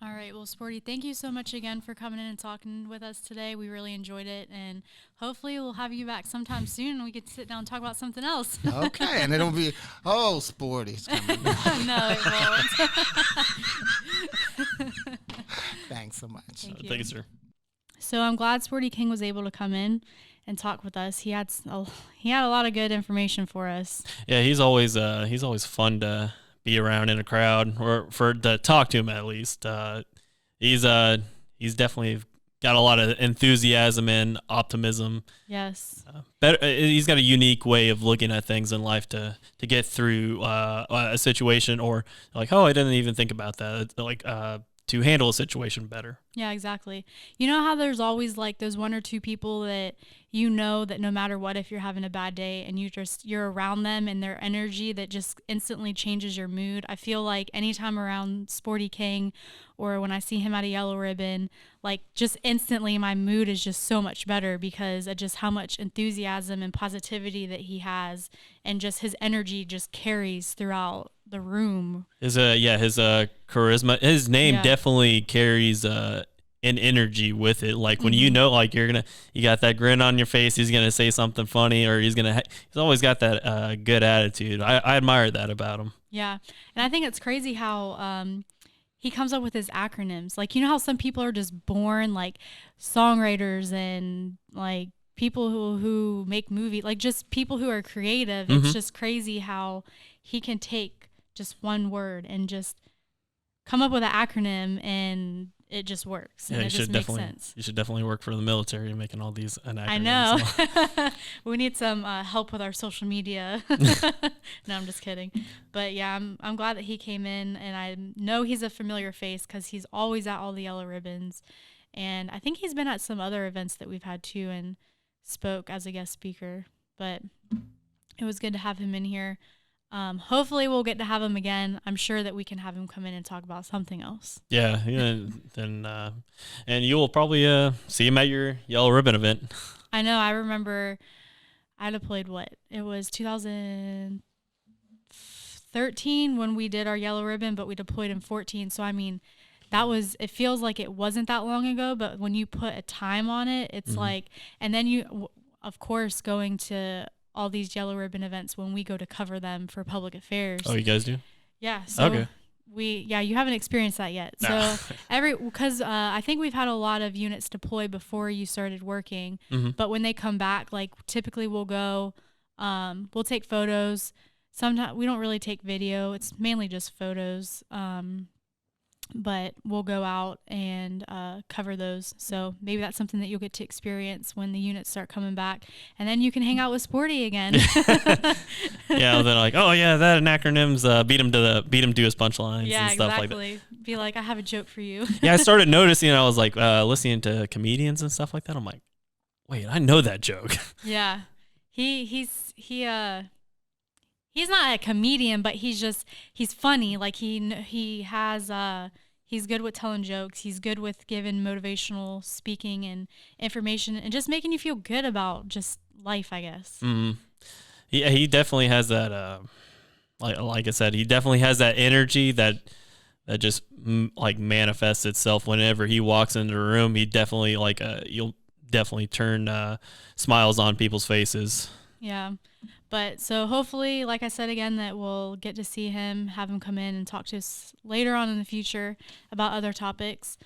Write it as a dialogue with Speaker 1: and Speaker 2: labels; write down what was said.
Speaker 1: All right. Well, Sporty, thank you so much again for coming in and talking with us today. We really enjoyed it. And hopefully we'll have you back sometime soon and we could sit down and talk about something else.
Speaker 2: Okay, and it'll be Sporty's coming.
Speaker 1: No, it won't.
Speaker 2: Thanks so much.
Speaker 1: Thank you.
Speaker 3: Thank you, sir.
Speaker 1: So I'm glad Sporty King was able to come in and talk with us. He had a lot of good information for us.
Speaker 3: Yeah, he's always fun to be around in a crowd, or for to talk to him at least. He's definitely got a lot of enthusiasm and optimism.
Speaker 1: Yes.
Speaker 3: He's got a unique way of looking at things in life to get through a situation, or like, oh, I didn't even think about that. Like to handle a situation better.
Speaker 1: Yeah, exactly. You know how there's always like those one or two people that you know that no matter what, if you're having a bad day and you're around them and their energy that just instantly changes your mood. I feel like anytime around Sporty King or when I see him at a yellow ribbon, like just instantly my mood is just so much better because of just how much enthusiasm and positivity that he has, and just his energy just carries throughout the room.
Speaker 3: His charisma, his name definitely carries an energy with it. Like when you know, like you got that grin on your face, he's gonna say something funny, or he's always got that good attitude. I admire that about him.
Speaker 1: Yeah, and I think it's crazy how he comes up with his acronyms. Like, you know how some people are just born like songwriters and like people who make movies, like just people who are creative. It's just crazy how he can take just one word and just come up with an acronym and it just works. And
Speaker 3: Yeah,
Speaker 1: it just makes sense.
Speaker 3: You should definitely work for the military making all these acronyms.
Speaker 1: I know. We need some help with our social media. No, I'm just kidding. But yeah, I'm glad that he came in, and I know he's a familiar face because he's always at all the yellow ribbons. And I think he's been at some other events that we've had too and spoke as a guest speaker. But it was good to have him in here. Hopefully we'll get to have him again. I'm sure that we can have him come in and talk about something else.
Speaker 3: Yeah. Then and you will probably see him at your yellow ribbon event.
Speaker 1: I know. I remember I deployed it was 2013 when we did our yellow ribbon, but we deployed in 14. So, I mean, it feels like it wasn't that long ago, but when you put a time on it, it's like, and then you, of course, going to all these yellow ribbon events when we go to cover them for public affairs.
Speaker 3: Oh, you guys do?
Speaker 1: Yeah. So
Speaker 3: okay.
Speaker 1: You haven't experienced that yet. So because I think we've had a lot of units deploy before you started working, but when they come back, like typically we'll go, we'll take photos. Sometimes we don't really take video. It's mainly just photos. But we'll go out and cover those. So maybe that's something that you'll get to experience when the units start coming back. And then you can hang out with Sporty again.
Speaker 3: Yeah, they're like, oh yeah, that and acronyms beat him to his punchlines and stuff like that.
Speaker 1: Exactly. Be like, I have a joke for you.
Speaker 3: Yeah, I started noticing, I was like listening to comedians and stuff like that. I'm like, wait, I know that joke.
Speaker 1: Yeah. He's not a comedian, but he's funny. Like he's good with telling jokes. He's good with giving motivational speaking and information and just making you feel good about just life, I guess.
Speaker 3: Mm-hmm. He definitely has that, like I said, he definitely has that energy that just like manifests itself whenever he walks into the room. He definitely you'll definitely turn smiles on people's faces.
Speaker 1: Yeah. But so hopefully, like I said again, that we'll get to see him, have him come in and talk to us later on in the future about other topics.